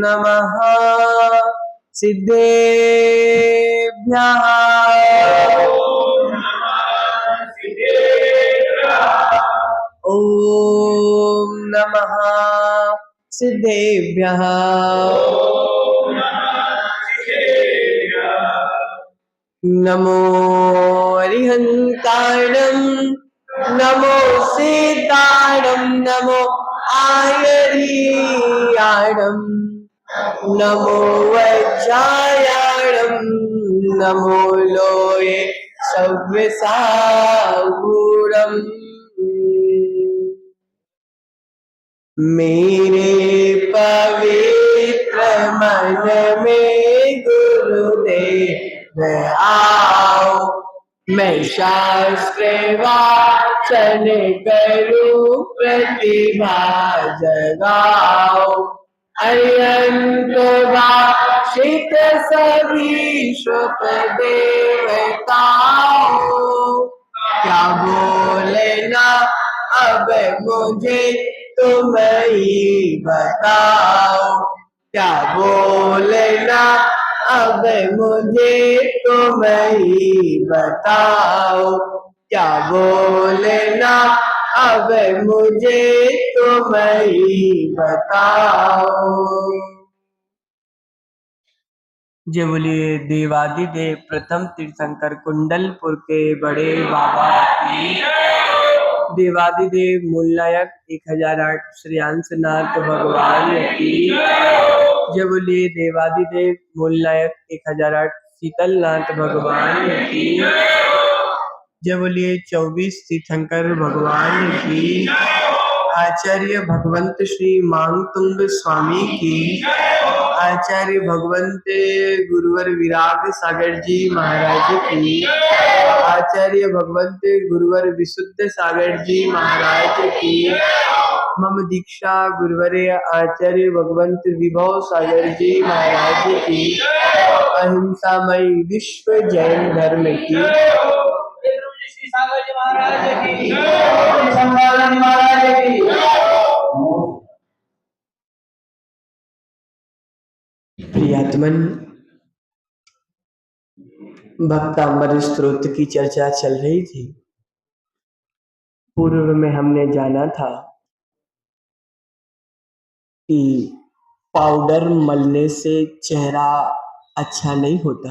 नमः सिद्धेभ्यः। ॐ नमः सिद्धेभ्यः। नमो अरिहन्ताणं नमो सीताणं नमो आयर्याणं नमो वज्रायाणं नमो लोये सव्यसागुणम्। मेरे पवित्र मन में गुरुदेव आओ, मैं शास्त्र वाचन करूं प्रतिभा जगाओ। अयंत भाषित सभी श्रुत देवताओं, क्या बोलना अब मुझे तुम ही बताओ। क्या बोलना अब मुझे तुम ही बताओ। क्या बोलना अब मुझे तुम ही बताओ। जय बोलिए देवादिदेव प्रथम तीर्थंकर कुंडलपुर के बड़े बाबा की। देवादिदेव मूलनायक 1008 श्रेयांसनाथ भगवान की। जय बोलिए देवादिदेव मूलनायक 1008 शीतलनाथ भगवान की। जय बोलिए 24 तीर्थंकर भगवान की। आचार्य भगवंत श्री मांगतुंग स्वामी की। आचार्य भगवंत गुरुवर विराग सागर जी महाराज की। आचार्य भगवंत गुरुवर विशुद्ध सागर जी महाराज की। मम दीक्षा गुरुवरे आचार्य भगवंत विभव सागर जी महाराज की। अहिंसामय विश्व जैन धर्म की। सागर जी महाराज की। महाराज की। प्रियात्मन, भक्तांबर स्तोत्र की चर्चा चल रही थी। पूर्व में हमने जाना था कि पाउडर मलने से चेहरा अच्छा नहीं होता,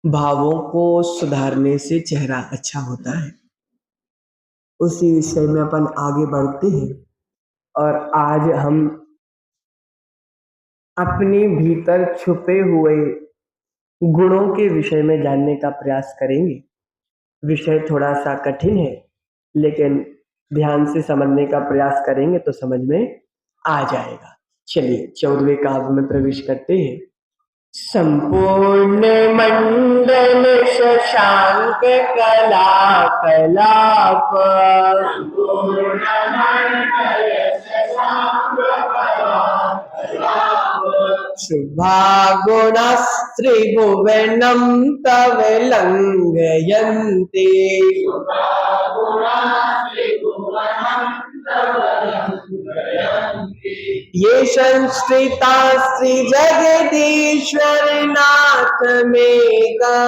भावों को सुधारने से चेहरा अच्छा होता है। उसी विषय में अपन आगे बढ़ते हैं और आज हम अपने भीतर छुपे हुए गुणों के विषय में जानने का प्रयास करेंगे। विषय थोड़ा सा कठिन है, लेकिन ध्यान से समझने का प्रयास करेंगे तो समझ में आ जाएगा। चलिए 14वें काव्य में प्रवेश करते हैं। संपूर्ण मंडल शशांक कला कलाप, शुभा गुणस्त्रिभुवनं तव लंघयन्ति। ये संस्कृता श्री जगदीश्वर नाथ मेका,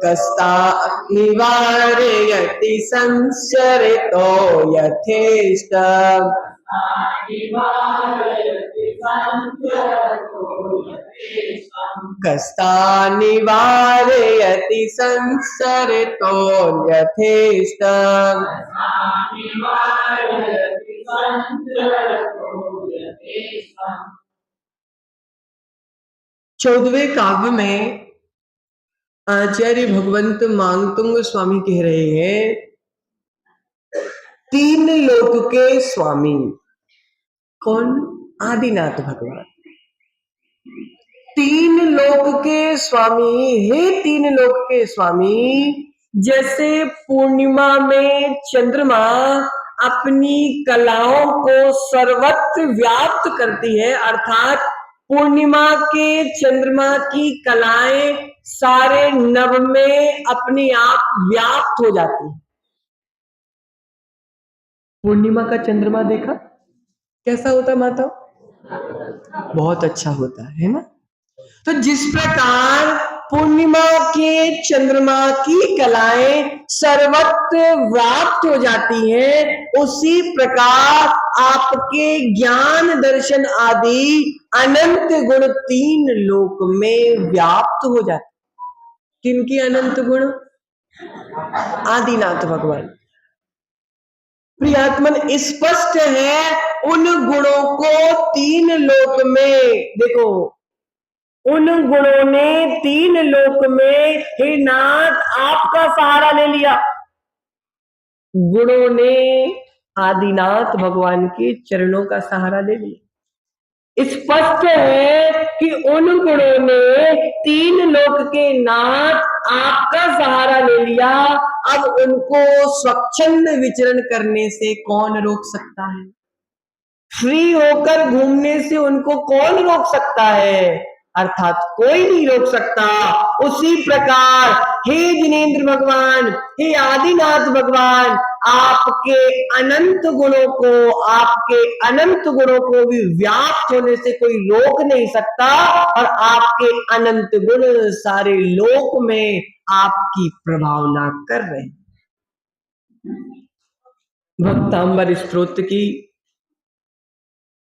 कस्ता निवारयति संसरितो यथेष्ट। कस्ता निवारयति संसरितो यथेष्ट। 14वें काव्य में आचार्य भगवंत मांगतुंग स्वामी कह रहे हैं, तीन लोक के स्वामी। कौन? आदिनाथ भगवान। तीन लोक के स्वामी। हे तीन लोक के स्वामी, जैसे पूर्णिमा में चंद्रमा अपनी कलाओं को सर्वत्र व्याप्त करती है, अर्थात पूर्णिमा के चंद्रमा की कलाएं सारे नभ में अपने आप व्याप्त हो जाती है। पूर्णिमा का चंद्रमा देखा कैसा होता माता? बहुत अच्छा होता है ना? तो जिस प्रकार पूर्णिमा के चंद्रमा की कलाएं सर्वत्र व्याप्त हो जाती हैं, उसी प्रकार आपके ज्ञान दर्शन आदि अनंत गुण तीन लोक में व्याप्त हो जाते। किनकी अनंत गुण? आदिनाथ भगवान। प्रियात्मन स्पष्ट है उन गुणों को तीन लोक में देखो, उन गुणों ने तीन लोक में हे नाथ आपका सहारा ले लिया। गुणों ने आदिनाथ भगवान के चरणों का सहारा ले लिया। स्पष्ट है कि उन गुणों ने तीन लोक के नाथ आपका सहारा ले लिया। अब उनको स्वच्छंद विचरण करने से कौन रोक सकता है? फ्री होकर घूमने से उनको कौन रोक सकता है? अर्थात कोई नहीं रोक सकता। उसी प्रकार हे जिनेंद्र भगवान, हे आदिनाथ भगवान, आपके अनंत गुणों को, आपके अनंत गुणों को भी व्याप्त होने से कोई रोक नहीं सकता। और आपके अनंत गुण सारे लोक में आपकी प्रभावना कर रहे हैं। भक्तांबर स्तोत्र की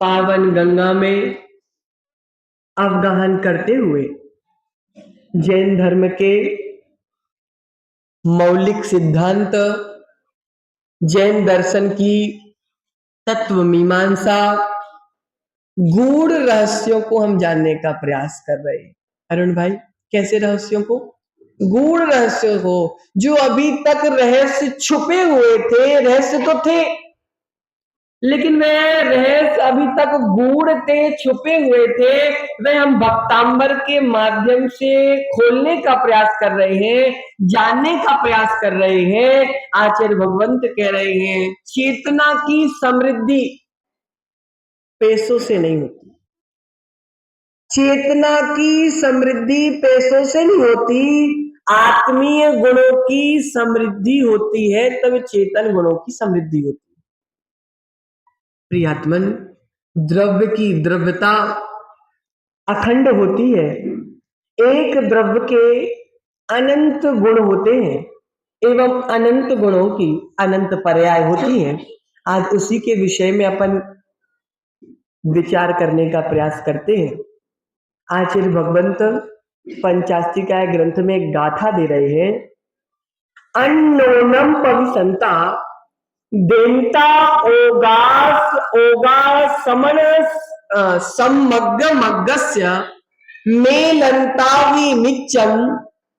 पावन गंगा में अवगाहन करते हुए जैन धर्म के मौलिक सिद्धांत, जैन दर्शन की तत्व मीमांसा, गूढ़ रहस्यों को हम जानने का प्रयास कर रहे हैं। अरुण भाई, कैसे रहस्यों को? गूढ़ रहस्यों को, जो अभी तक रहस्य छुपे हुए थे। रहस्य तो थे, लेकिन वह रहस्य अभी तक गूढ़ थे, छुपे हुए थे। वह हम भक्तांबर के माध्यम से खोलने का प्रयास कर रहे हैं, जानने का प्रयास कर रहे हैं। आचार्य भगवंत कह रहे हैं, चेतना की समृद्धि पैसों से नहीं होती। चेतना की समृद्धि पैसों से नहीं होती, आत्मीय गुणों की समृद्धि होती है, तब चेतन गुणों की समृद्धि होती है। प्रियात्मन, द्रव्य की द्रव्यता अखंड होती है। एक द्रव्य के अनंत गुण होते हैं एवं अनंत गुणों की अनंत पर्याय होती है। आज उसी के विषय में अपन विचार करने का प्रयास करते हैं। आचार्य भगवंत पंचास्तिकाय ग्रंथ में एक गाथा दे रहे हैं, अन्नोनम पविसंता देवता ओगास ओगा समन समग्र मग्गस्य मेलंतावि मिच्चम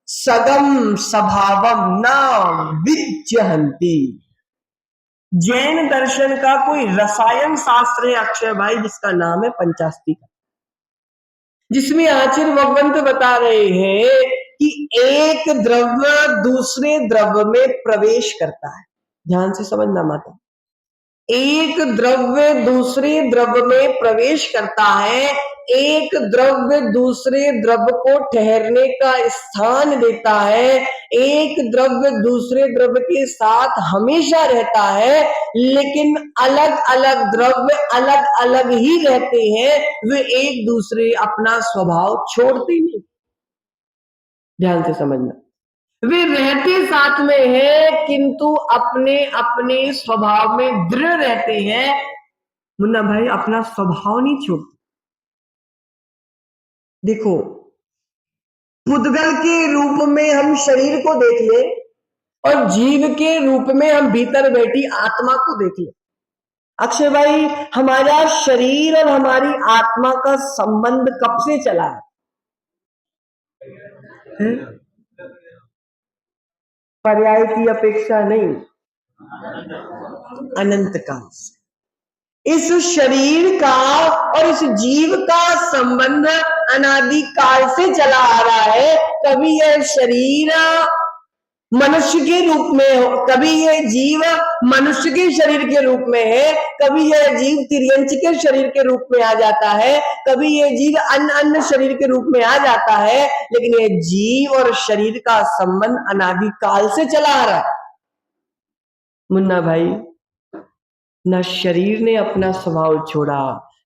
सगम स्वभावम न विज्जहंती। जैन दर्शन का कोई रसायन शास्त्र है अक्षय भाई, जिसका नाम है पंचास्तिका, जिसमें आचार्य भगवंत बता रहे हैं कि एक द्रव्य दूसरे द्रव्य में प्रवेश करता है। ध्यान से समझना माता, एक द्रव्य दूसरे द्रव्य में प्रवेश करता है, एक द्रव्य दूसरे द्रव्य को ठहरने का स्थान देता है, एक द्रव्य दूसरे द्रव्य के साथ हमेशा रहता है। लेकिन अलग अलग द्रव्य अलग अलग ही रहते हैं, वे एक दूसरे अपना स्वभाव छोड़ते नहीं। ध्यान से समझना, वे रहते साथ में है किंतु अपने अपने स्वभाव में दृढ़ रहते हैं। मुन्ना भाई, अपना स्वभाव नहीं छोड़ते। देखो, पुद्गल के रूप में हम शरीर को देख ले और जीव के रूप में हम भीतर बैठी आत्मा को देख ले। अक्षय भाई, हमारा शरीर और हमारी आत्मा का संबंध कब से चला है? पर्याय की अपेक्षा नहीं, अनंत काल से इस शरीर का और इस जीव का संबंध अनादि काल से चला आ रहा है। कभी यह शरीर मनुष्य के रूप में हो, कभी यह जीव मनुष्य के शरीर के रूप में है, कभी यह जीव तिर्यंच के शरीर के रूप में आ जाता है, कभी यह जीव अन्य शरीर के रूप में आ जाता है। लेकिन यह जीव और शरीर का संबंध अनादि काल से चला आ रहा है। मुन्ना भाई, न शरीर ने अपना स्वभाव छोड़ा,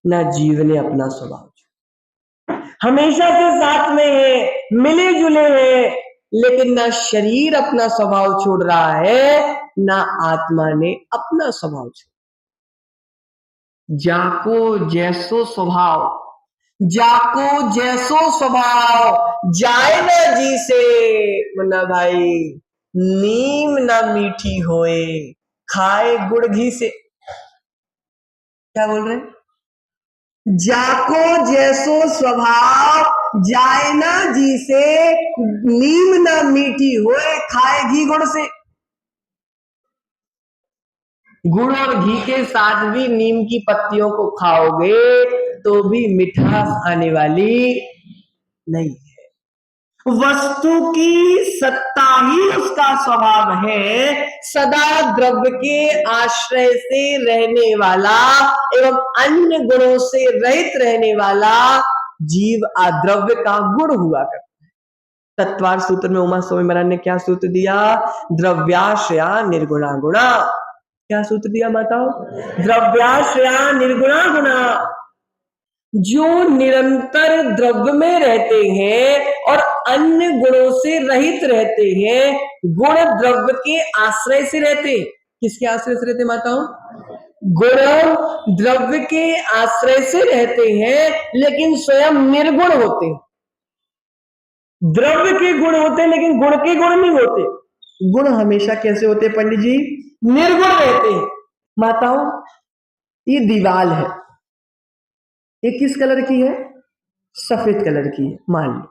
न जीव ने अपना स्वभाव छोड़ा। हमेशा से साथ में है, मिले जुले हैं, लेकिन न शरीर अपना स्वभाव छोड़ रहा है, न आत्मा ने अपना स्वभाव छोड़ा। जाको जैसो स्वभाव, जाको जैसो स्वभाव, जाए न जी से। मुन्ना भाई, नीम न मीठी होए, खाए गुड़ घी से। क्या बोल रहे हैं? जाको जैसो स्वभाव, जाए ना जी से, नीम ना मीठी होए, खाए घी गुड़ से। गुड़ और घी के साथ भी नीम की पत्तियों को खाओगे तो भी मिठास आने वाली नहीं है। वस्तु की सत्ता ही उसका स्वभाव है, सदा द्रव्य के आश्रय से रहने वाला एवं अन्य गुणों से रहित रहने वाला जीव अद्रव्य का गुण हुआ करता है। तत्वार सूत्र में उमा स्वामी महाराज ने क्या सूत्र दिया? द्रव्याश्रया निर्गुणा गुणा। क्या सूत्र दिया माताओं? द्रव्याश्रया निर्गुणा गुणा। जो निरंतर द्रव्य में रहते हैं और अन्य गुणों से रहित रहते हैं, गुण द्रव्य के आश्रय से रहते हैं। किसके आश्रय से रहते माताओं? गुण द्रव्य के आश्रय से रहते हैं, लेकिन स्वयं निर्गुण होते हैं। द्रव्य के गुण होते हैं, लेकिन गुण के गुण नहीं होते। गुण हमेशा कैसे होते हैं पंडित जी? निर्गुण रहते हैं। माताओं, ये दीवाल है, ये किस कलर की है? सफेद कलर की है, मान लो।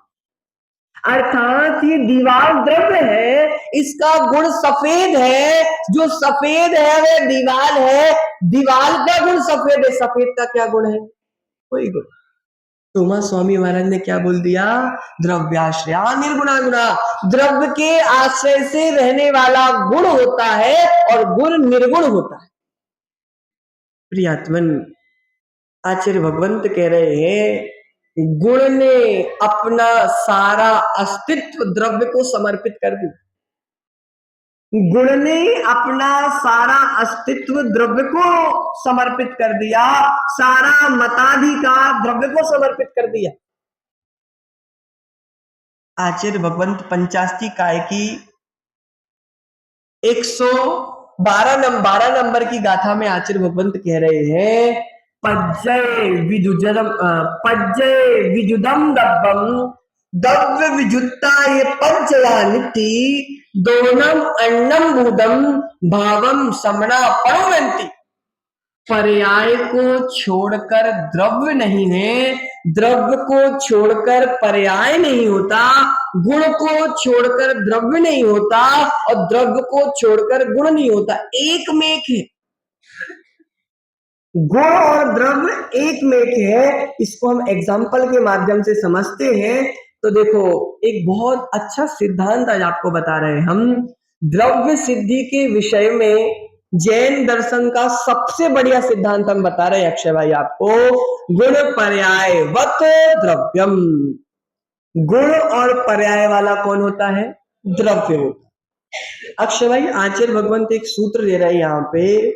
अर्थात ये दीवार द्रव्य है, इसका गुण सफेद है। जो सफेद है वह दीवाल है, दीवाल का गुण सफेद है, सफेद का क्या गुण है? कोई गुण। उमा स्वामी महाराज ने क्या बोल दिया? द्रव्याश्रया निर्गुणा गुणा। द्रव्य के आश्रय से रहने वाला गुण होता है और गुण निर्गुण होता है। प्रियात्मन, आचार्य भगवंत कह रहे हैं, गुण ने अपना सारा अस्तित्व द्रव्य को समर्पित कर दिया। गुण ने अपना सारा अस्तित्व द्रव्य को समर्पित कर दिया, सारा मताधिकार द्रव्य को समर्पित कर दिया। आचार्य भगवंत पंचाशती काय की 112 नंबर की गाथा में आचार्य भगवंत कह रहे हैं, पज्जय विजुदम दब्बम दव्य विजुत्ता ये पंचया नित्ति दोनम अन्नम भूदम भावम समणा परवंती। पर्याय को छोड़कर द्रव्य नहीं है, द्रव्य को छोड़कर पर्याय नहीं होता, गुण को छोड़कर द्रव्य नहीं होता और द्रव्य को छोड़कर गुण नहीं होता, एक में एक है। गुण और द्रव्य एक में एक है। इसको हम एग्जाम्पल के माध्यम से समझते हैं। तो देखो, एक बहुत अच्छा सिद्धांत आज आपको बता रहे हैं हम। द्रव्य सिद्धि के विषय में जैन दर्शन का सबसे बढ़िया सिद्धांत हम बता रहे हैं अक्षय भाई आपको। गुण पर्याय वत द्रव्यम। गुण और पर्याय वाला कौन होता है? द्रव्य होता है। अक्षय भाई, आचार्य भगवंत एक सूत्र दे रहे हैं यहाँ पे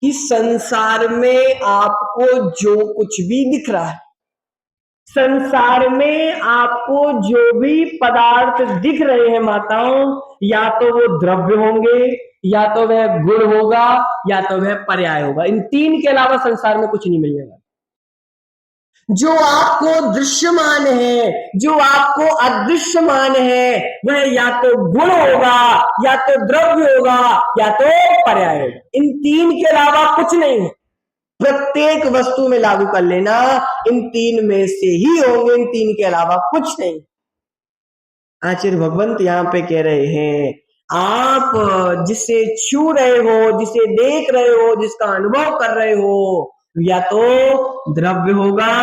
कि संसार में आपको जो कुछ भी दिख रहा है, संसार में आपको जो भी पदार्थ दिख रहे हैं माताओं, या तो वो द्रव्य होंगे, या तो वह गुण होगा, या तो वह पर्याय होगा। इन तीन के अलावा संसार में कुछ नहीं मिलने वाला। जो आपको दृश्यमान है, जो आपको अदृश्यमान है, वह या तो गुण होगा, या तो द्रव्य होगा, या तो पर्याय होगा। इन तीन के अलावा कुछ नहीं है। प्रत्येक वस्तु में लागू कर लेना, इन तीन में से ही होंगे, इन तीन के अलावा कुछ नहीं। आचार्य भगवंत यहाँ पे कह रहे हैं, आप जिसे छू रहे हो, जिसे देख रहे हो, जिसका अनुभव कर रहे हो, या तो द्रव्य होगा,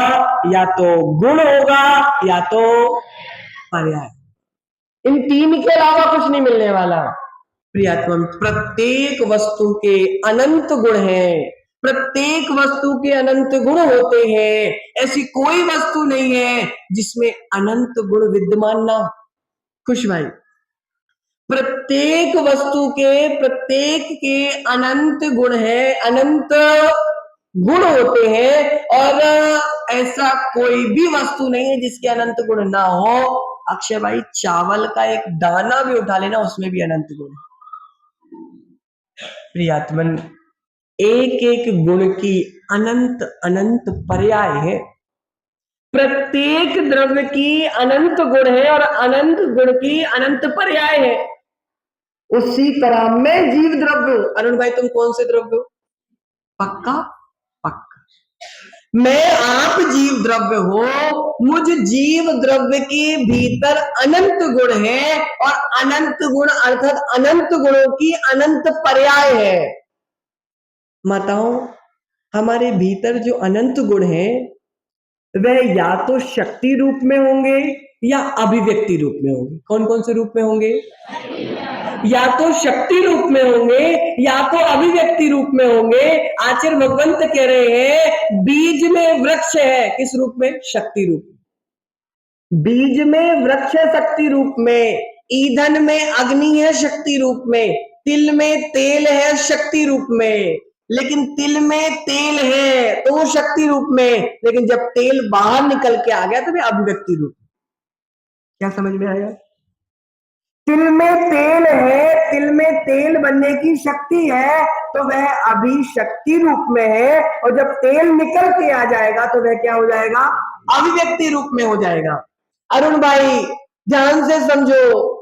या तो गुण होगा, या तो पर्याय। इन तीन के अलावा कुछ नहीं मिलने वाला। प्रियात्मा, प्रत्येक वस्तु के अनंत गुण हैं, प्रत्येक वस्तु के अनंत गुण होते हैं। ऐसी कोई वस्तु नहीं है जिसमें अनंत गुण विद्यमान ना हो। खुश भाई, प्रत्येक वस्तु के, प्रत्येक के अनंत गुण है, अनंत गुण होते हैं, और ऐसा कोई भी वस्तु नहीं है जिसके अनंत गुण ना हो। अक्षय भाई, चावल का एक दाना भी उठा लेना, उसमें भी अनंत गुण है। प्रियात्मन, एक एक गुण की अनंत अनंत पर्याय है। प्रत्येक द्रव्य की अनंत गुण है और अनंत गुण की अनंत पर्याय है। उसी तरह मैं जीव द्रव्य हूं। अरुण भाई, तुम कौन से द्रव्य हो? पक्का? पक्का। मैं, आप जीव द्रव्य हो। मुझ जीव द्रव्य के भीतर अनंत गुण है, और अनंत गुण अर्थात अनंत गुणों की अनंत पर्याय है। माताओं, हमारे भीतर जो अनंत गुण है वह या तो शक्ति रूप में होंगे या अभिव्यक्ति रूप में होंगे। कौन कौन से रूप में होंगे? या तो शक्ति रूप में होंगे या तो अभिव्यक्ति रूप में होंगे। आचार्य भगवंत कह रहे हैं, बीज में वृक्ष है, किस रूप में? शक्ति रूप में। बीज में वृक्ष है शक्ति रूप में, ईंधन में अग्नि है शक्ति रूप में, तिल में तेल है शक्ति रूप में। लेकिन तिल में तेल है तो वो शक्ति रूप में, लेकिन जब तेल बाहर निकल के आ गया तो वह अभिव्यक्ति रूप में। क्या समझ में आया? तिल में तेल है, तिल में तेल बनने की शक्ति है तो वह अभी शक्ति रूप में है, और जब तेल निकल के आ जाएगा तो वह क्या हो जाएगा? अभिव्यक्ति रूप में हो जाएगा। अरुण भाई, ध्यान से समझो,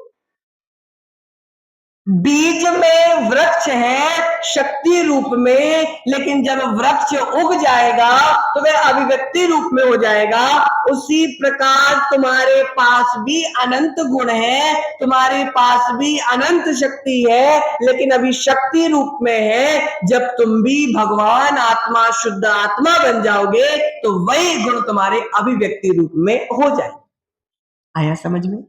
बीज में वृक्ष है शक्ति रूप में, लेकिन जब वृक्ष उग जाएगा तो वह अभिव्यक्ति रूप में हो जाएगा। उसी प्रकार तुम्हारे पास भी अनंत गुण है, तुम्हारे पास भी अनंत शक्ति है, लेकिन अभी शक्ति रूप में है। जब तुम भी भगवान आत्मा, शुद्ध आत्मा बन जाओगे तो वही गुण तुम्हारे अभिव्यक्ति रूप में हो जाए। आया समझ में?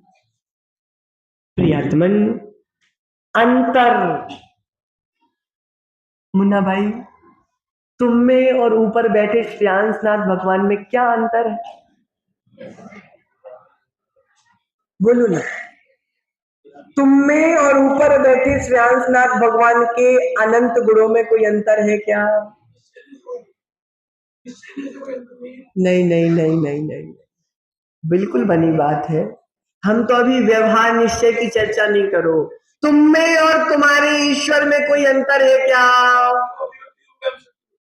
प्रियात्मन, अंतर। मुन्ना भाई, तुम में और ऊपर बैठे श्रेयांसनाथ भगवान में क्या अंतर है? बोलो ना। तुम में और ऊपर बैठे श्रेयांसनाथ भगवान के अनंत गुणों में कोई अंतर है क्या? नहीं नहीं नहीं नहीं नहीं, बिल्कुल बनी बात है। हम तो अभी व्यवहार निश्चय की चर्चा नहीं करो। तुम में और तुम्हारे ईश्वर में कोई अंतर है क्या?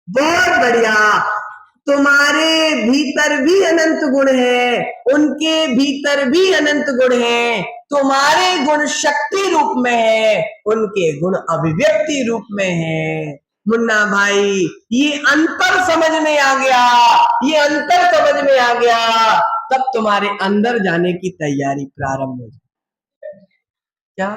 बहुत बढ़िया। तुम्हारे भीतर भी अनंत गुण है, उनके भीतर भी अनंत गुण है। तुम्हारे गुण शक्ति रूप में है, उनके गुण अभिव्यक्ति रूप में है। मुन्ना भाई, ये अंतर समझ में आ गया, ये अंतर समझ में आ गया, तब तुम्हारे अंदर जाने की तैयारी प्रारंभ हो जाए। क्या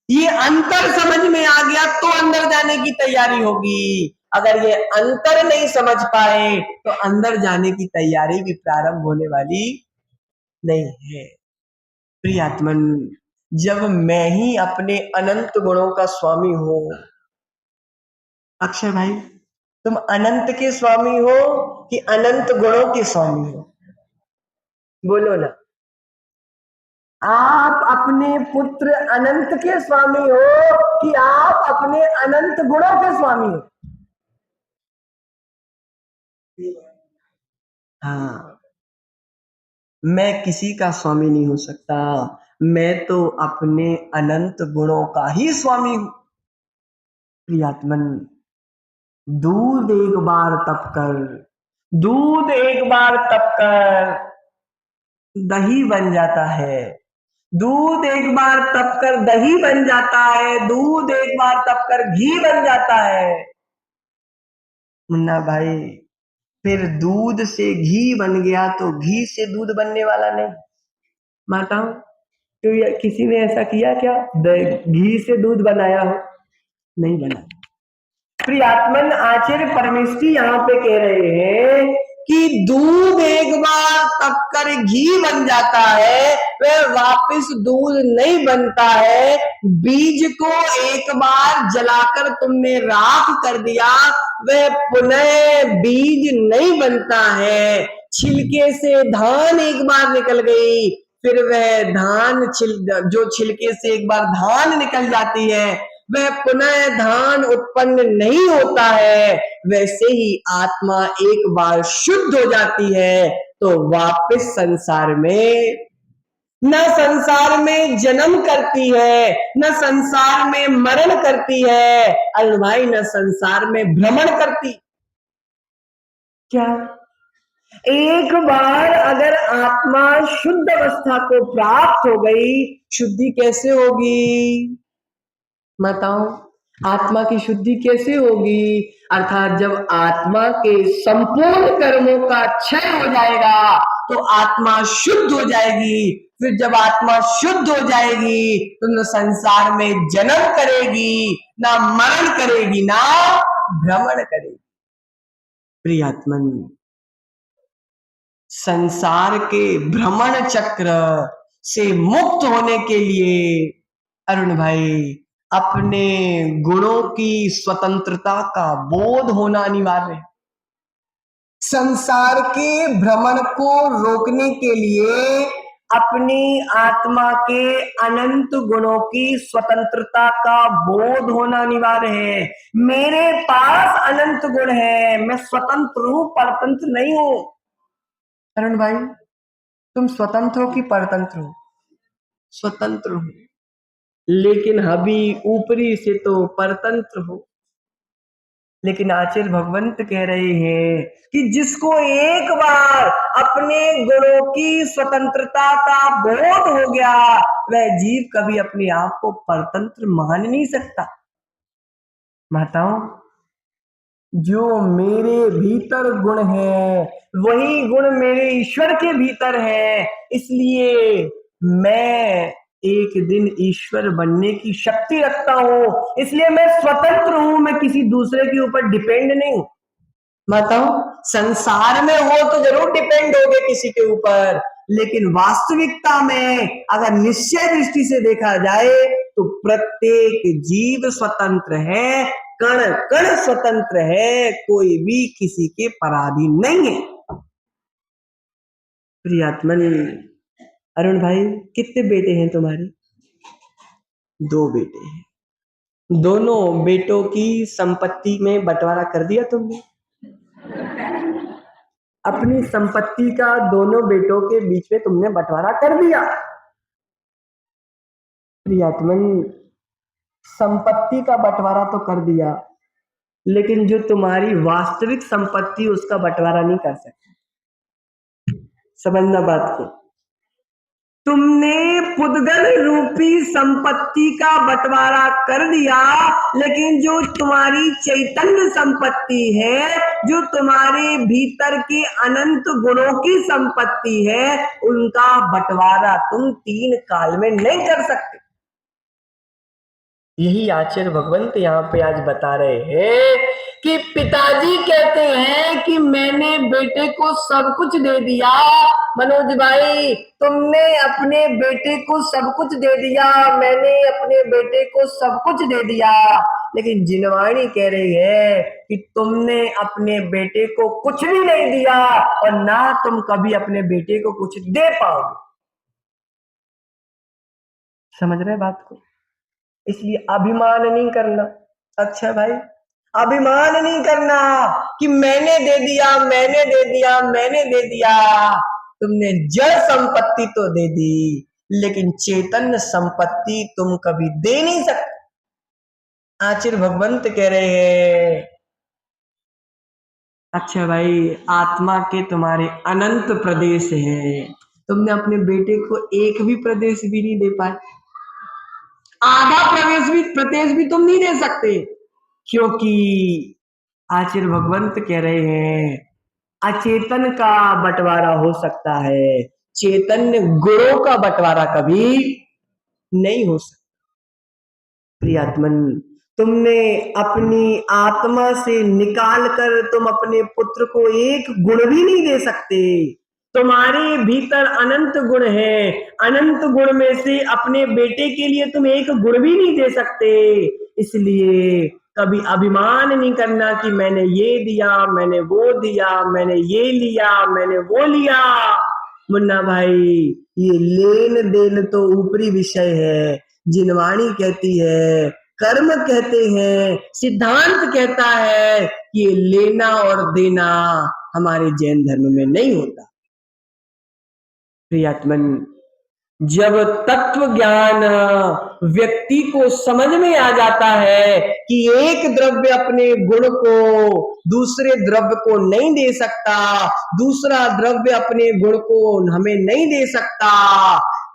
ये अंतर समझ में आ गया तो अंदर जाने की तैयारी होगी। अगर ये अंतर नहीं समझ पाए तो अंदर जाने की तैयारी भी प्रारंभ होने वाली नहीं है। प्रियात्मन, जब मैं ही अपने अनंत गुणों का स्वामी हूं, अक्षय भाई, तुम अनंत के स्वामी हो कि अनंत गुणों के स्वामी हो? बोलो ना। आप अपने पुत्र अनंत के स्वामी हो कि आप अपने अनंत गुणों के स्वामी हो? हाँ, मैं किसी का स्वामी नहीं हो सकता, मैं तो अपने अनंत गुणों का ही स्वामी हूं। प्रियात्मन, दूध एक बार तप कर, दूध एक बार तप कर दही बन जाता है। दूध एक बार तप कर दही बन जाता है, दूध एक बार तप कर घी बन जाता है। मुन्ना भाई, फिर दूध से घी बन गया तो घी से दूध बनने वाला नहीं। माताओं, तो किसी ने ऐसा किया क्या? घी से दूध बनाया हो? नहीं बना। प्रियात्मन, आचार्य परमेष्ठी यहाँ पे कह रहे हैं कि दूध एक बार तप कर घी बन जाता है, वह वापस दूध नहीं बनता है। बीज को एक बार जलाकर तुमने राख कर दिया, वह पुनः बीज नहीं बनता है। छिलके से धान एक बार निकल गई, फिर वह धान जो छिलके से एक बार धान निकल जाती है वह पुनः धान उत्पन्न नहीं होता है, वैसे ही आत्मा एक बार शुद्ध हो जाती है तो वापस संसार में न संसार में जन्म करती है, न संसार में मरण करती है, अरुण भाई न संसार में भ्रमण करती। क्या एक बार अगर आत्मा शुद्ध अवस्था को प्राप्त हो गई, शुद्धि कैसे होगी बताओ? आत्मा की शुद्धि कैसे होगी? अर्थात जब आत्मा के संपूर्ण कर्मों का क्षय हो जाएगा तो आत्मा शुद्ध हो जाएगी। फिर जब आत्मा शुद्ध हो जाएगी तो न संसार में जन्म करेगी, ना मरण करेगी, ना भ्रमण करेगी। प्रियात्मन, संसार के भ्रमण चक्र से मुक्त होने के लिए अरुण भाई अपने गुणों की स्वतंत्रता का बोध होना अनिवार्य है। संसार के भ्रमण को रोकने के लिए अपनी आत्मा के अनंत गुणों की स्वतंत्रता का बोध होना अनिवार्य है। मेरे पास अनंत गुण है, मैं स्वतंत्र हूं, परतंत्र नहीं हूं। अरुण भाई, तुम स्वतंत्र हो कि परतंत्र हो? स्वतंत्र हो, लेकिन अभी ऊपरी से तो परतंत्र हो। लेकिन आचार्य भगवंत कह रहे हैं कि जिसको एक बार अपने गुणों की स्वतंत्रता का बोध हो गया वह जीव कभी अपने आप को परतंत्र मान नहीं सकता। माताओं, जो मेरे भीतर गुण है वही गुण मेरे ईश्वर के भीतर है, इसलिए मैं एक दिन ईश्वर बनने की शक्ति रखता हूं, इसलिए मैं स्वतंत्र हूं, मैं किसी दूसरे के ऊपर डिपेंड नहीं हूं। बताओ, संसार में हो तो जरूर डिपेंड होगे किसी के ऊपर, लेकिन वास्तविकता में अगर निश्चय दृष्टि से देखा जाए तो प्रत्येक जीव स्वतंत्र है, कण कण स्वतंत्र है, कोई भी किसी के पराधीन नहीं है। प्रियात्मन, अरुण भाई कितने बेटे हैं तुम्हारे? 2 बेटे हैं। दोनों बेटों की संपत्ति में बंटवारा कर दिया तुमने? अपनी संपत्ति का दोनों बेटों के बीच में तुमने बंटवारा कर दिया। प्रियात्मन, संपत्ति का बंटवारा तो कर दिया, लेकिन जो तुम्हारी वास्तविक संपत्ति उसका बंटवारा नहीं कर सकते। समझना बात को। तुमने पुद्गल रूपी संपत्ति का बंटवारा कर दिया, लेकिन जो तुम्हारी चैतन्य संपत्ति है, जो तुम्हारे भीतर के अनंत गुणों की संपत्ति है, उनका बंटवारा तुम 3 काल में नहीं कर सकते। यही आचार्य भगवंत यहाँ पे आज बता रहे हैं कि पिताजी कहते हैं कि मैंने बेटे को सब कुछ दे दिया। मनोज भाई, तुमने अपने बेटे को सब कुछ दे दिया, मैंने अपने बेटे को सब कुछ दे दिया, लेकिन जिनवाणी कह रही है कि तुमने अपने बेटे को कुछ भी नहीं दिया और ना तुम कभी अपने बेटे को कुछ दे पाओगे। समझ रहे बात को? इसलिए अभिमान नहीं करना। अच्छा भाई, अभिमान नहीं करना कि मैंने दे दिया, मैंने दे दिया, मैंने दे दिया। तुमने जड़ संपत्ति तो दे दी, लेकिन चैतन्य संपत्ति तुम कभी दे नहीं सकते। आचार्य भगवंत कह रहे हैं, अच्छा भाई, आत्मा के तुम्हारे अनंत प्रदेश है, तुमने अपने बेटे को एक भी प्रदेश भी नहीं दे पाए, आधा प्रदेश भी तुम नहीं दे सकते, क्योंकि आचार्य भगवंत कह रहे हैं अचेतन का बंटवारा हो सकता है, चैतन्य गुणों का बंटवारा कभी नहीं हो सकता। प्रियात्मन, तुमने अपनी आत्मा से निकाल कर तुम अपने पुत्र को एक गुण भी नहीं दे सकते। तुम्हारे भीतर अनंत गुण है, अनंत गुण में से अपने बेटे के लिए तुम एक गुण भी नहीं दे सकते। इसलिए कभी अभिमान नहीं करना कि मैंने ये दिया, मैंने वो दिया, मैंने ये लिया, मैंने वो लिया। मुन्ना भाई, ये लेन देन तो ऊपरी विषय है। जिनवाणी कहती है, कर्म कहते हैं, सिद्धांत कहता है कि ये लेना और देना हमारे जैन धर्म में नहीं होता। प्रियात्मन, जब तत्व ज्ञान व्यक्ति को समझ में आ जाता है कि एक द्रव्य अपने गुण को दूसरे द्रव्य को नहीं दे सकता, दूसरा द्रव्य अपने गुण को हमें नहीं दे सकता,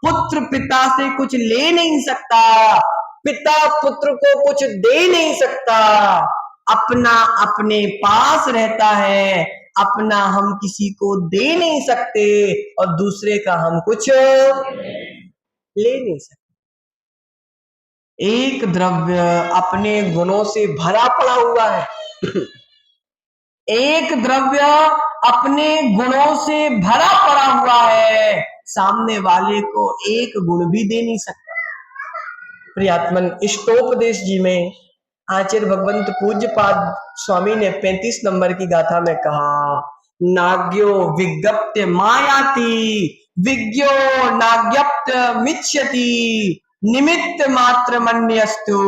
पुत्र पिता से कुछ ले नहीं सकता, पिता पुत्र को कुछ दे नहीं सकता, अपना अपने पास रहता है, अपना हम किसी को दे नहीं सकते और दूसरे का हम कुछ ले नहीं सकते। एक द्रव्य अपने गुणों से भरा पड़ा हुआ है। एक द्रव्य अपने गुणों से भरा पड़ा हुआ है, सामने वाले को एक गुण भी दे नहीं सकता। प्रियात्मन, इष्टोपदेश जी में आचार्य भगवंत पूज्यपाद स्वामी ने 35 नंबर की गाथा में कहा, नाग्यो विज्ञप्त मायाति विज्ञो नाज्ञप्त मिच्छति निमित्त मात्र मन्यस्तु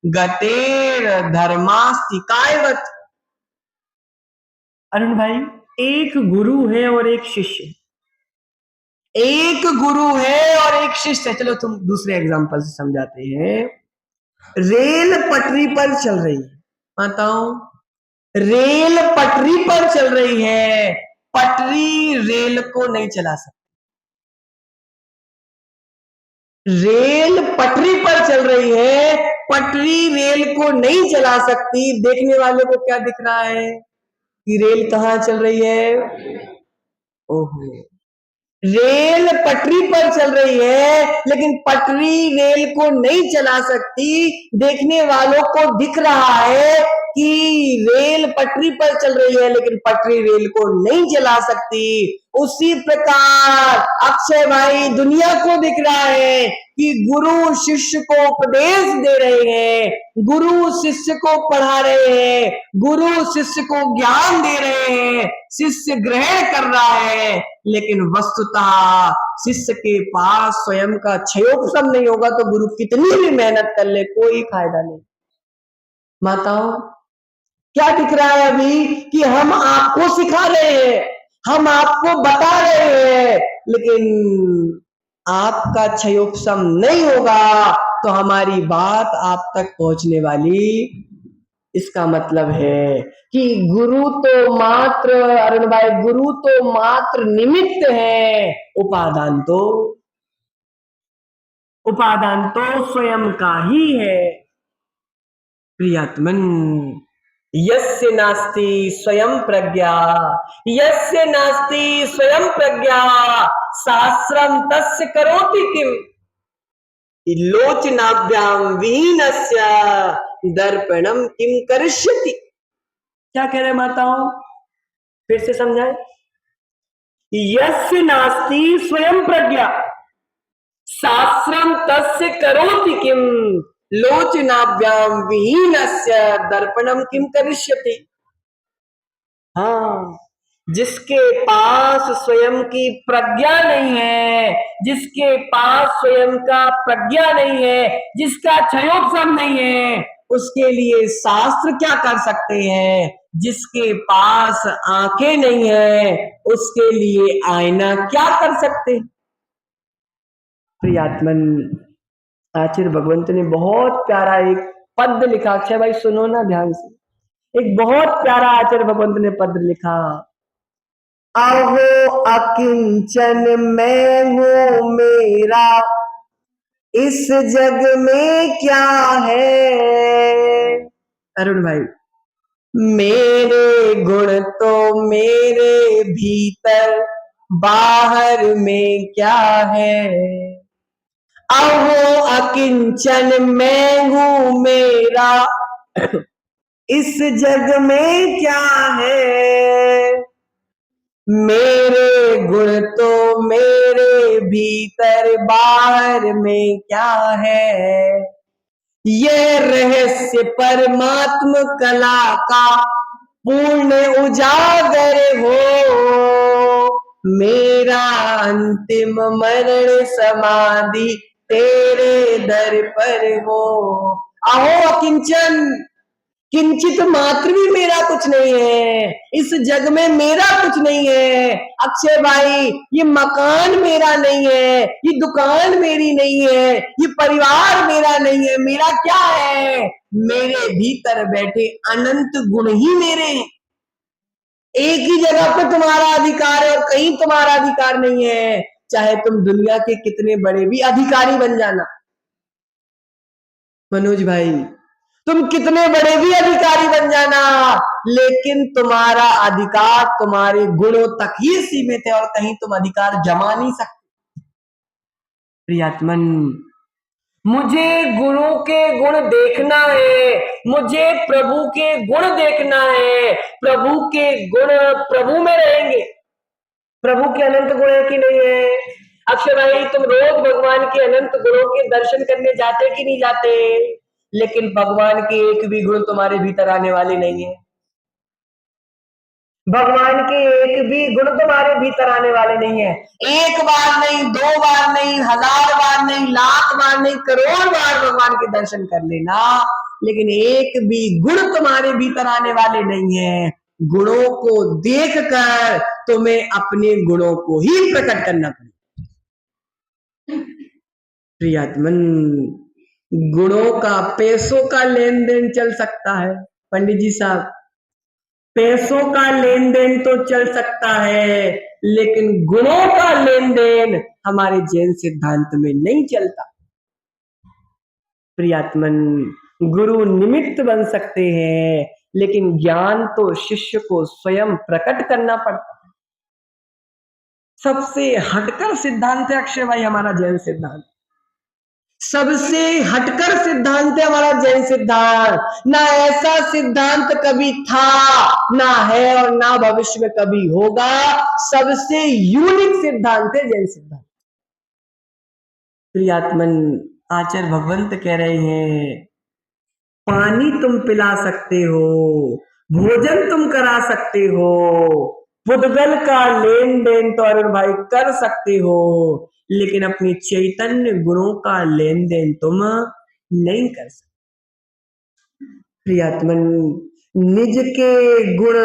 गतेर धर्मास्ति कायवत। अरुण भाई, एक गुरु है और एक शिष्य, एक गुरु है और एक शिष्य। चलो तुम दूसरे एग्जांपल से समझाते हैं। रेल पटरी पर चल रही है, बताओ, रेल पटरी पर चल रही है, पटरी रेल को नहीं चला सकती। रेल पटरी पर चल रही है, पटरी रेल को नहीं चला सकती। देखने वाले को क्या दिख रहा है कि रेल कहां चल रही है? ओहो, रेल पटरी पर चल रही है लेकिन पटरी रेल को नहीं चला सकती। देखने वालों को दिख रहा है कि रेल पटरी पर चल रही है लेकिन पटरी रेल को नहीं चला सकती। उसी प्रकार अक्षय भाई, दुनिया को दिख रहा है कि गुरु शिष्य को उपदेश दे रहे हैं, गुरु शिष्य को पढ़ा रहे हैं, गुरु शिष्य को ज्ञान दे रहे हैं, शिष्य ग्रहण कर रहा है, लेकिन वस्तुतः शिष्य के पास स्वयं का क्षयोपशम नहीं होगा तो गुरु कितनी भी मेहनत कर ले कोई फायदा नहीं। माताओं, क्या दिख रहा है अभी कि हम आपको सिखा रहे हैं, हम आपको बता रहे हैं, लेकिन आपका क्षयोपशम नहीं होगा तो हमारी बात आप तक पहुंचने वाली। इसका मतलब है कि गुरु तो मात्र, अरुण भाई, गुरु तो मात्र निमित्त है, उपादान तो स्वयं का ही है। प्रियात्मन, यस्य नास्ति स्वयं प्रज्ञा, यस्य नास्ति स्वयं प्रज्ञा शास्त्रम तस्य करोति किम लोचनाभ्याम विहीनस्य दर्पणम किम करिष्यति। क्या कह रहे माताओं, फिर से समझाए। यस्य नास्ति स्वयं प्रज्ञा शास्त्रम तस्य करोति किम लोचनाभ्याम विहीनस्य दर्पणम किम करिष्यति। हाँ, जिसके पास स्वयं की प्रज्ञा नहीं है, जिसके पास स्वयं का प्रज्ञा नहीं है, जिसका क्षयोपशम नहीं है, उसके लिए शास्त्र क्या कर सकते हैं? जिसके पास आंखें नहीं है उसके लिए आईना क्या कर सकते? प्रियात्मन, आचार्य भगवंत ने बहुत प्यारा एक पद लिखा। अक्षय भाई सुनो ना ध्यान से, एक बहुत प्यारा आचार्य भगवंत ने पद लिखा। अहो अकिंचन मैं हूं मेरा इस जग में क्या है। अरुण भाई, मेरे गुण तो मेरे भीतर बाहर में क्या है। अहो अकिंचन मैं हूं मेरा इस जग में क्या है। मेरे गुण तो मेरे भीतर बाहर में क्या है। यह रहस्य परमात्म कला का पूर्ण उजागर हो। मेरा अंतिम मरण समाधि तेरे दर पर हो। अहो अकिंचन, किंचित मात्र भी मेरा कुछ नहीं है, इस जग में मेरा कुछ नहीं है। अक्षय भाई, ये मकान मेरा नहीं है, ये दुकान मेरी नहीं है, ये परिवार मेरा नहीं है। मेरा क्या है? मेरे भीतर बैठे अनंत गुण ही मेरे हैं। एक ही जगह पे तुम्हारा अधिकार है और कहीं तुम्हारा अधिकार नहीं है। चाहे तुम दुनिया के कितने बड़े भी अधिकारी बन जाना मनोज भाई, तुम कितने बड़े भी अधिकारी बन जाना, लेकिन तुम्हारा अधिकार तुम्हारे गुणों तक ही सीमित है और कहीं तुम अधिकार जमा नहीं सकते। प्रियात्मन, मुझे गुरु के गुण देखना है, मुझे प्रभु के गुण देखना है। प्रभु के गुण प्रभु में रहेंगे। प्रभु के अनंत गुण है कि नहीं है? अक्षय भाई, तुम रोज भगवान के अनंत गुणों के दर्शन करने जाते कि नहीं जाते? लेकिन भगवान के एक भी गुण तुम्हारे भीतर आने वाले नहीं है। भगवान के एक भी गुण तुम्हारे भीतर आने वाले नहीं है। एक बार नहीं, दो बार नहीं, हजार बार नहीं, लाख बार नहीं, करोड़ बार भगवान के दर्शन कर लेना, लेकिन एक भी गुण तुम्हारे भीतर आने वाले नहीं है। गुणों को देखकर तुम्हें अपने गुणों को ही प्रकट करना पड़ेगा। प्रियात्मन, गुणों का पैसों का लेन देन चल सकता है पंडित जी साहब, पैसों का लेन देन तो चल सकता है, लेकिन गुणों का लेन देन हमारे जैन सिद्धांत में नहीं चलता। प्रियात्मन, गुरु निमित्त बन सकते हैं, लेकिन ज्ञान तो शिष्य को स्वयं प्रकट करना पड़ता है। सबसे हटकर सिद्धांत है अक्षय भाई हमारा जैन सिद्धांत, सबसे हटकर सिद्धांत है हमारा जैन सिद्धांत। ना ऐसा सिद्धांत कभी था, ना है और ना भविष्य में कभी होगा। सबसे यूनिक सिद्धांत है जैन सिद्धांत। प्रियात्मन, आचार्य भगवंत कह रहे हैं, पानी तुम पिला सकते हो, भोजन तुम करा सकते हो, पुद्गल का लेन देन तो अरुण भाई कर सकते हो, लेकिन अपनी चैतन्य गुणों का लेन देन तुम नहीं कर सकते। प्रियात्मन, निज के गुण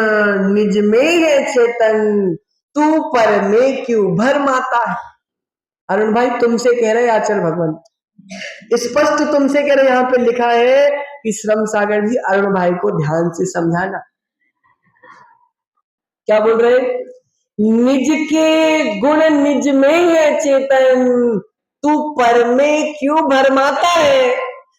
निज में है चेतन, तू पर में क्यों भर माता है। अरुण भाई तुमसे कह रहे आचार्य भगवंत, स्पष्ट तुमसे कह रहे, यहां पे लिखा है कि श्रम सागर जी अरुण भाई को ध्यान से समझाना। क्या बोल रहे? निज के गुण निज में है चेतन, तू पर में क्यों भरमाता है।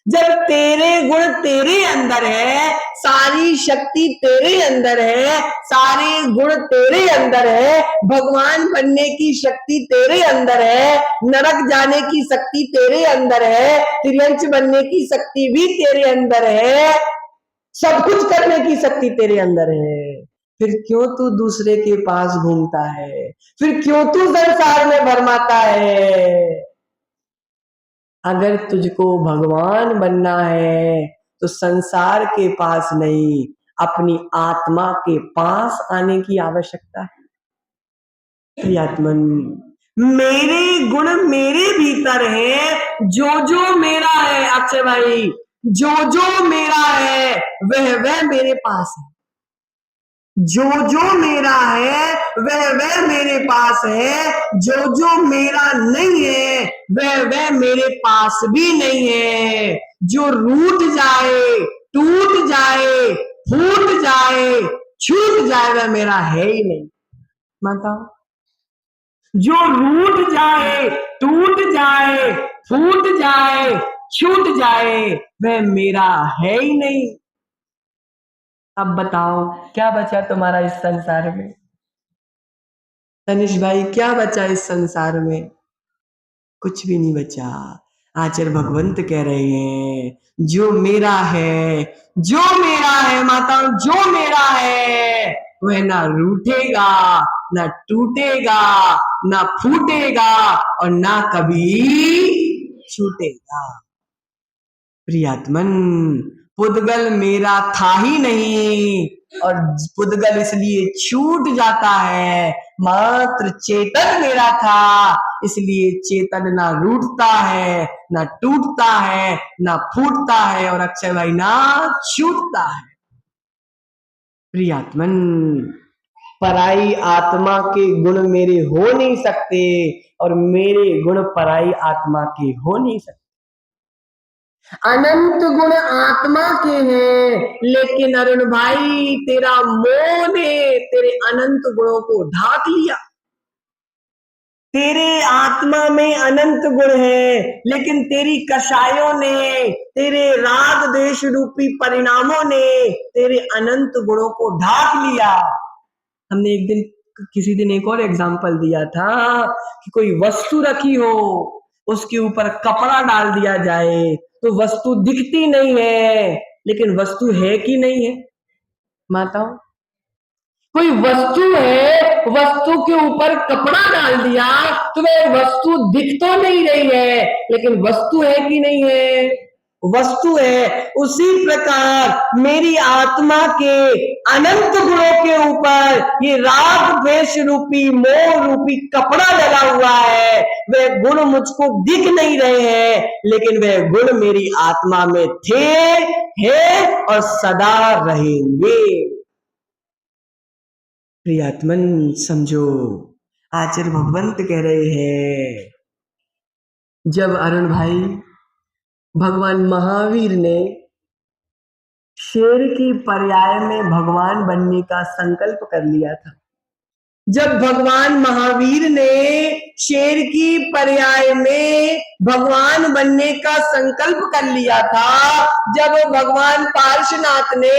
जब तेरे गुण तेरे अंदर है, सारी शक्ति तेरे अंदर है, सारे गुण तेरे अंदर है, भगवान बनने की शक्ति तेरे अंदर है, नरक जाने की शक्ति तेरे अंदर है, त्रियंच बनने की शक्ति भी तेरे अंदर है, सब कुछ करने की शक्ति तेरे अंदर है। फिर क्यों तू दूसरे के पास घूमता है? फिर क्यों तू संसार में भरमाता है? अगर तुझको भगवान बनना है तो संसार के पास नहीं, अपनी आत्मा के पास आने की आवश्यकता है। प्रियात्मन, मेरे गुण मेरे भीतर है, जो जो मेरा है अक्षय भाई, जो जो मेरा है वह मेरे पास है। जो जो मेरा है वह मेरे पास है, जो जो मेरा नहीं है वह मेरे पास भी नहीं है। जो रूठ जाए, टूट जाए, फूट जाए, छूट जाए वह मेरा है ही नहीं। बताओ, जो रूठ जाए, टूट जाए, फूट जाए, छूट जाए वह मेरा है ही नहीं। अब बताओ क्या बचा तुम्हारा इस संसार में? तनिष भाई क्या बचा इस संसार में? कुछ भी नहीं बचा। आचार्य भगवंत कह रहे हैं, जो मेरा है, जो मेरा है माता, जो मेरा है वह ना रूठेगा, ना टूटेगा, ना फूटेगा और ना कभी छूटेगा। प्रियात्मन, पुद्गल मेरा था ही नहीं, और पुद्गल इसलिए छूट जाता है, मात्र चेतन मेरा था, इसलिए चेतन ना रूठता है, ना टूटता है, ना फूटता है, और अक्षय भाई ना छूटता है। प्रियात्मन, पराई आत्मा के गुण मेरे हो नहीं सकते, और मेरे गुण पराई आत्मा के हो नहीं सकते। अनंत गुण आत्मा के हैं, लेकिन अरुण भाई तेरा मोह ने तेरे अनंत गुणों को ढाक लिया। तेरे आत्मा में अनंत गुण है, लेकिन तेरी कषायों ने, तेरे राग द्वेष रूपी परिणामों ने तेरे अनंत गुणों को ढाक लिया। हमने एक दिन, किसी दिन एक और एग्जाम्पल दिया था कि कोई वस्तु रखी हो, उसके ऊपर कपड़ा डाल दिया जाए तो वस्तु दिखती नहीं है, लेकिन वस्तु है कि नहीं है माताओं? कोई वस्तु है, वस्तु के ऊपर कपड़ा डाल दिया तो वह वस्तु दिख तो नहीं रही है, लेकिन वस्तु है कि नहीं है? वस्तु है। उसी प्रकार मेरी आत्मा के अनंत गुणों के ऊपर ये राग द्वेष रूपी मोह रूपी कपड़ा लगा हुआ है, वह गुण मुझको दिख नहीं रहे हैं, लेकिन वह गुण मेरी आत्मा में थे, हैं और सदा रहेंगे। प्रियात्मन समझो, आचार्य भगवंत कह रहे हैं, जब अरुण भाई भगवान महावीर ने शेर की पर्याय में भगवान बनने का संकल्प कर लिया था, जब भगवान महावीर ने शेर की पर्याय में भगवान बनने का संकल्प कर लिया था, जब भगवान पार्श्वनाथ ने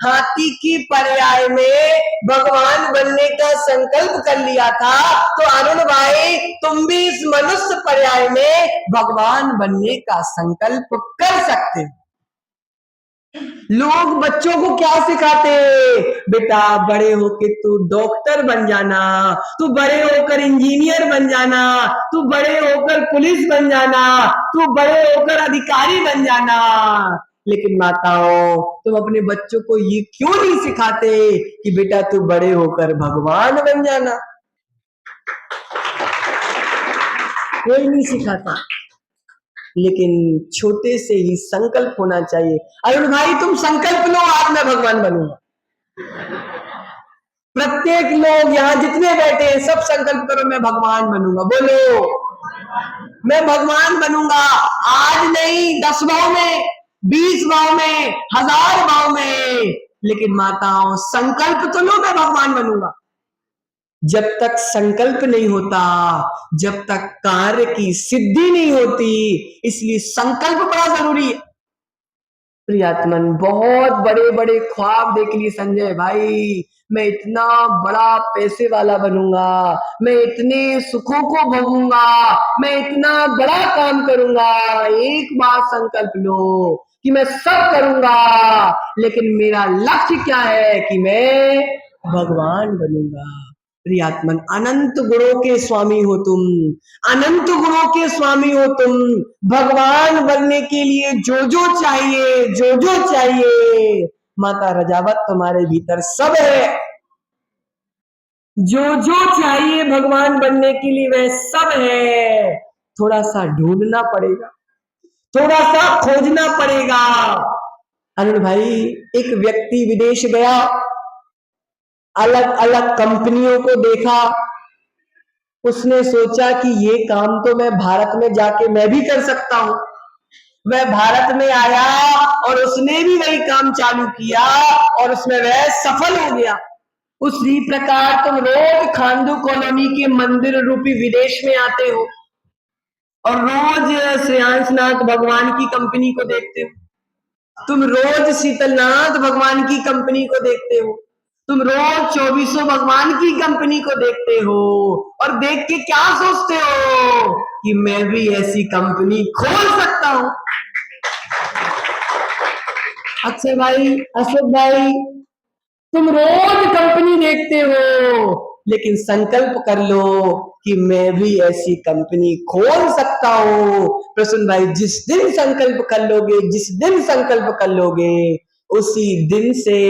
हाथी की पर्याय में भगवान बनने का संकल्प कर लिया था, तो अरुण भाई तुम भी इस मनुष्य पर्याय में भगवान बनने का संकल्प कर सकते हो। लोग बच्चों को क्या सिखाते, बेटा बड़े होके तू डॉक्टर बन जाना, तू बड़े होकर इंजीनियर बन जाना, तू बड़े होकर पुलिस बन जाना, तू बड़े होकर अधिकारी बन जाना। लेकिन माताओं, तुम अपने बच्चों को ये क्यों नहीं सिखाते कि बेटा तू बड़े होकर भगवान बन जाना? कोई नहीं सिखाता, लेकिन छोटे से ही संकल्प होना चाहिए। अरुण भाई तुम संकल्प लो, आज मैं भगवान बनूंगा। प्रत्येक लोग यहाँ जितने बैठे हैं सब संकल्प करो, मैं भगवान बनूंगा। बोलो, मैं भगवान बनूंगा। आज नहीं, 10 भाव में, 20 भाव में, 1000 भाव में, लेकिन माताओं संकल्प तो लो, मैं भगवान बनूंगा। जब तक संकल्प नहीं होता, जब तक कार्य की सिद्धि नहीं होती, इसलिए संकल्प बड़ा जरूरी है। प्रियात्मन, बहुत बड़े बड़े ख्वाब देख लिए संजय भाई, मैं इतना बड़ा पैसे वाला बनूंगा, मैं इतने सुखों को भोगूंगा, मैं इतना बड़ा काम करूंगा। एक बार संकल्प लो कि मैं सब करूंगा, लेकिन मेरा लक्ष्य क्या है कि मैं भगवान बनूंगा। प्रियात्मन, अनंत गुणों के स्वामी हो तुम, अनंत गुणों के स्वामी हो तुम। भगवान बनने के लिए जो जो चाहिए, जो जो चाहिए, माता रजावत तुम्हारे भीतर सब है। जो जो चाहिए भगवान बनने के लिए वह सब है, थोड़ा सा ढूंढना पड़ेगा, थोड़ा सा खोजना पड़ेगा। अरुण भाई, एक व्यक्ति विदेश गया, अलग अलग कंपनियों को देखा, उसने सोचा कि ये काम तो मैं भारत में जाके मैं भी कर सकता हूं। वह भारत में आया और उसने भी वही काम चालू किया और उसमें वह सफल हो गया। उसी प्रकार तुम रोज खांडू कॉलोनी के मंदिर रूपी विदेश में आते हो और रोज श्रेयांशनाथ भगवान की कंपनी को देखते हो, तुम रोज शीतलनाथ भगवान की कंपनी को देखते हो, तुम रोज 2400 भगवान की कंपनी को देखते हो और देख के क्या सोचते हो कि मैं भी ऐसी कंपनी खोल सकता हूं। अक्षय भाई, अशोक भाई, तुम रोज कंपनी देखते हो, लेकिन संकल्प कर लो कि मैं भी ऐसी कंपनी खोल सकता हूँ। प्रसून भाई, जिस दिन संकल्प कर लोगे, जिस दिन संकल्प कर लोगे, उसी दिन से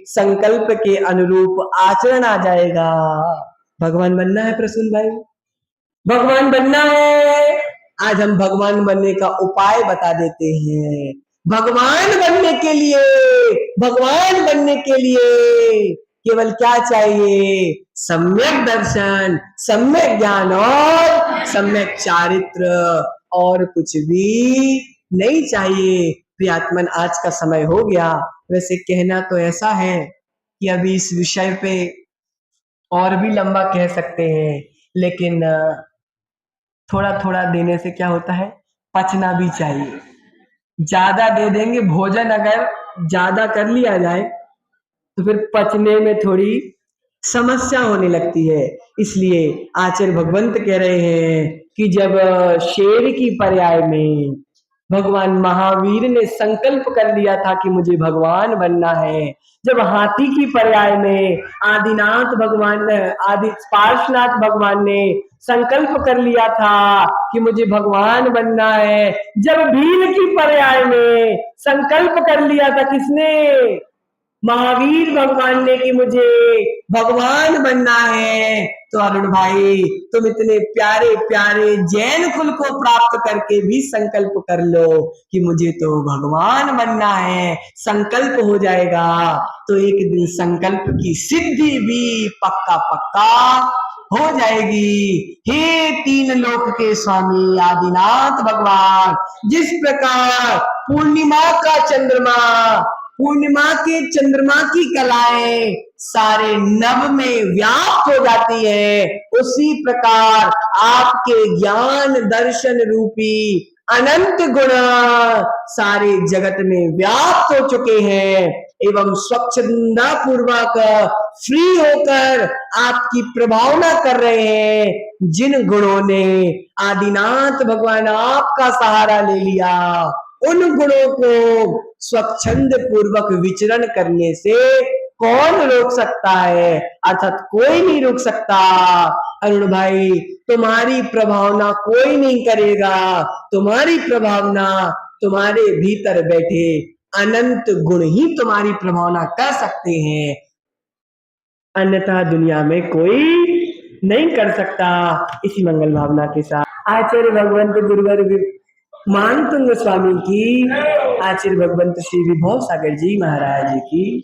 संकल्प के अनुरूप आचरण आ जाएगा। भगवान बनना है प्रसून भाई, भगवान बनना है। आज हम भगवान बनने का उपाय बता देते हैं। भगवान बनने के लिए, भगवान बनने के लिए केवल क्या चाहिए? सम्यक दर्शन, सम्यक ज्ञान और सम्यक चारित्र, और कुछ भी नहीं चाहिए। प्रियात्मन, आज का समय हो गया। वैसे कहना तो ऐसा है कि अभी इस विषय पे और भी लंबा कह सकते हैं, लेकिन थोड़ा थोड़ा देने से क्या होता है, पचना भी चाहिए। ज्यादा दे देंगे, भोजन अगर ज्यादा कर लिया जाए तो फिर पचने में थोड़ी समस्या होने लगती है। इसलिए आचार्य भगवंत कह रहे हैं कि जब शेर की पर्याय में भगवान महावीर ने संकल्प कर लिया था कि मुझे भगवान बनना है, जब हाथी की पर्याय में आदिनाथ भगवान, आदि पार्श्वनाथ भगवान ने संकल्प कर लिया था कि मुझे भगवान बनना है, जब भील की पर्याय में संकल्प कर लिया था किसने? महावीर भगवान ने, कि मुझे भगवान बनना है, तो अरुण भाई तुम इतने प्यारे प्यारे जैन कुल को प्राप्त करके भी संकल्प कर लो कि मुझे तो भगवान बनना है, संकल्प हो जाएगा। तो एक दिन संकल्प की सिद्धि भी पक्का पक्का हो जाएगी। हे तीन लोक के स्वामी आदिनाथ भगवान, जिस प्रकार पूर्णिमा का चंद्रमा, पूर्णिमा के चंद्रमा की कलाएं सारे नभ में व्याप्त हो जाती है, उसी प्रकार आपके ज्ञान दर्शन रूपी अनंत गुण सारे जगत में व्याप्त हो चुके हैं, एवं स्वच्छंदा पूर्वक फ्री होकर आपकी प्रभावना कर रहे हैं। जिन गुणों ने आदिनाथ भगवान आपका सहारा ले लिया, उन गुणों को स्वच्छंद पूर्वक विचरण करने से कौन रोक सकता है? अर्थात कोई नहीं रोक सकता। अरुण भाई, तुम्हारी प्रभावना कोई नहीं करेगा, तुम्हारी प्रभावना तुम्हारे भीतर बैठे अनंत गुण ही तुम्हारी प्रभावना कर सकते हैं, अन्यथा दुनिया में कोई नहीं कर सकता। इसी मंगल भावना के साथ आचार्य भगवंत गुरुवर मानतुंग स्वामी की, आचार्य भगवंत श्री विभव सागर जी महाराज की